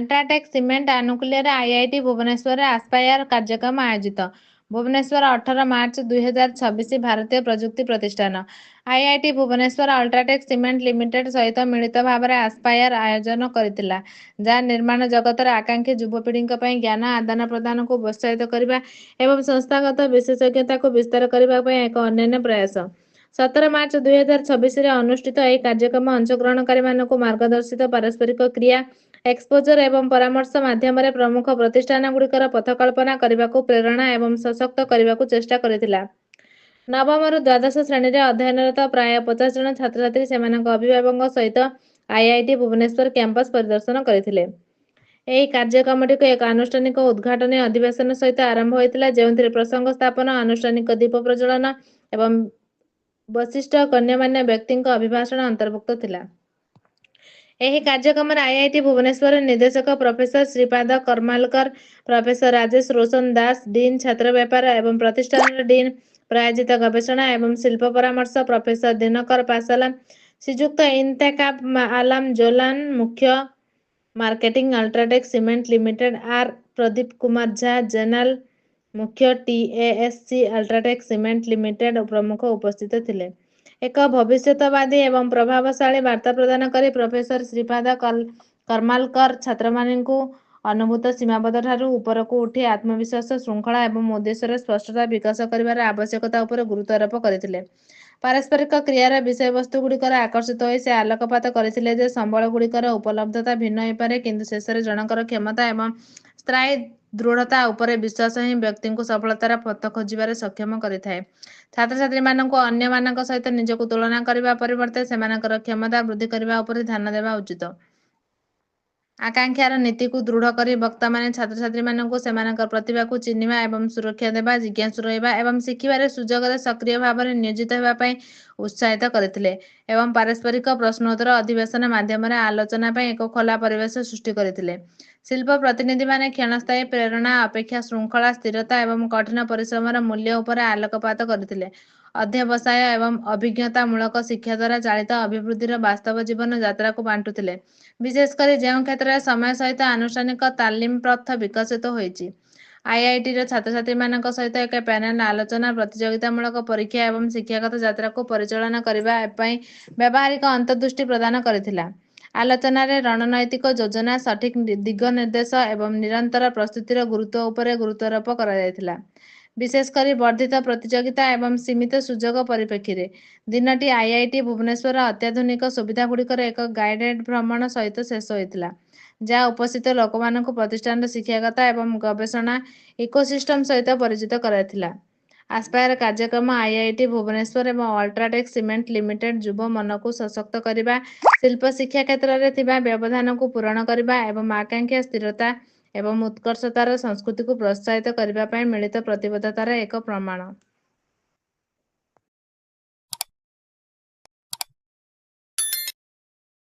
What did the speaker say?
UltraTech cement आनुकूल्य IIT Bhubaneswar aspire कार्यक्रम आयोजित भुवनेश्वर 18 मार्च 2026 भारतीय प्रजुक्ति प्रतिष्ठान IIT Bhubaneswar UltraTech cement limited सहित मिलित भाव में आस्पायर आयोजन करथिला जहाँ निर्माण जगतर आकांक्षी युवपीढ़ी ज्ञान आदान प्रदान को प्रोत्साहित करने एवं संस्थागत विशेषज्ञता को विस्तार करने एक अन्य प्रयास 17 मार्च 2026 अनुष्ठित यह कार्यक्रम अंशग्रहणकारी मार्गदर्शित पारस्परिक क्रिया एक्सपोजर एवं परामर्श माध्यम प्रमुख प्रतिष्ठान गुड़िकर पथकल्पना करने को प्रेरणा एवं सशक्त करने को चेष्टा करथिला। नवम रु द्वादश श्रेणी में अध्ययनरत प्राय 50 जन छात्र छात्री सेमानक अभिभावक सहित आईआईटी भुवनेश्वर कैंपस परिदर्शन करथिले। ଏହି କାର୍ଯ୍ୟକ୍ରମଟିକୁ ଏକ ଆନୁଷ୍ଠାନିକ ଉଦ୍ଘାଟନୀ ଅଧିବେଶନ ସହିତ ଆରମ୍ଭ ହୋଇଥିଲା ଯେଉଁଥିରେ ପ୍ରସଙ୍ଗ ସ୍ଥାପନ ଆନୁଷ୍ଠାନିକ ଦୀପ ପ୍ରଜ୍ୱଳନ ଏବଂ ବଶିଷ୍ଠ ଗଣ୍ୟମାନ୍ୟ ବ୍ୟକ୍ତିଙ୍କ ଅଭିଭାଷଣ ଅନ୍ତର୍ଭୁକ୍ତ ଥିଲା। ଏହି କାର୍ଯ୍ୟକ୍ରମରେ ଆଇଆଇଟି ଭୁବନେଶ୍ୱର ନିର୍ଦ୍ଦେଶକ professor Shripad Karmalkar professor Rajesh Roshan Das dean ଛାତ୍ର ବ୍ୟାପାର ଏବଂ ପ୍ରତିଷ୍ଠାନର ଡିନ୍ ପ୍ରାୟୋଜିତ ଗବେଷଣା ଏବଂ ଶିଳ୍ପ ପରାମର୍ଶ ପ୍ରଫେସର ଦିନକର ପାସଲା ଶ୍ରୀଯୁକ୍ତ ଇନ୍ତେକାବ ଆଲାମ ଜୋଲାନ ମୁଖ୍ୟ marketing UltraTech cement limited R Pradeep Kumar Jha general मुख्य टीएएससी अल्ट्राटेक सीमेंट लिमिटेड प्रमुख उपस्थित थिले। एक भविष्यवादी एवं प्रभावशाली वार्ता प्रदान करी प्रोफेसर श्रीपाद कर्मालकर छात्र मानू अनुभूत सीमाबद्ध ठारू उपरकू उठी आत्मविश्वास श्रृंखला एवं उद्देश्य स्पष्टता विकास कर आवश्यकता उपर गुरुत्वारोप करथिले। पारस्परिक क्रियार विषय वस्तु गुड़िकर आकर्षित हो से आलोकपात करथिले जे संबल गुड़िकर उपलब्धता भिन्न हो पारे किंतु शेषर जनकर क्षमता एवं स्थायी दृढ़ता उपरे विश्वास ही व्यक्ति को सफलतार पथ खोजार सक्षम करिथाए। छात्र छात्री मानक अन्य मानक सहित निजक तुलना करने परिवर्ते सेमानकर क्षमता वृद्धि करने उपर ध्यान देवा उचित। आकांक्षार नीति को दृढ़ करी वक्ता माने छात्र छात्री मानक सेमानकर प्रतिभा को चिन्हिबा एवं सुरक्षा देवा जिज्ञासु रहिबा एवं शिखिबार सुजोग सक्रिय भाव में नियोजित होगा उत्साहित करथिले एवं पारस्परिक प्रश्नोत्तर अधिवेशन माध्यम आलोचना एक खोला परिवेश सृष्टि करथिले। शिल्प प्रतिनिधि माने क्षणस्थायी प्रेरणा अपेक्षा श्रृंखला स्थिरता एवं कठिन परिश्रम मूल्य उपर आलोकपात करथिले। अध्यवसाय एवं अभिज्ञतामूलक शिक्षा द्वारा चालित अभिवृद्धिर वास्तव जीवन यात्रा को बांटुथिले। विशेषकर जो क्षेत्र में समय सहित आनुष्ठानिक तालीम प्रथ विकसित होइछि। आईआईटी छात्र छात्री मानक सहित एक पैनल आलोचना प्रतियोगितामूलक परीक्षा एवं शिक्षागत यात्रा को परिचालन करने व्यावहारिक अंतर्दृष्टि प्रदान करथिला। आलोचना रणनैतिक योजना सठिक दिग निर्देश एवं निरंतर प्रस्तुतिर गुरुत्व उपर गुरुत्वारोप कराଯାଇथिला। विशेषकर वर्धित प्रतियोगिता एवं सीमित सुजोग परिप्रेक्षी दिनटी आईआईटी भुवनेश्वर अत्याधुनिक सुविधा गुड़िकर एक गाइडेड भ्रमण सहित शेष होता जहाँ उपस्थित लोक मानक प्रतिष्ठान शिक्षागत एवं गवेषणा इकोसिस्टम सहित परिचित कराइथिला। आस्पायर कार्यक्रम आईआईटी भुवनेश्वर एवं अल्ट्राटेक सीमेंट लिमिटेड युव मन को सशक्त करने शिल्प शिक्षा क्षेत्र में थिबा व्यवधान को पूरण करने एवं आकांक्षा स्थिरता एवं उत्कर्षतार संस्कृति को प्रोत्साहित करने मिलित प्रतिबद्धतार एक प्रमाण।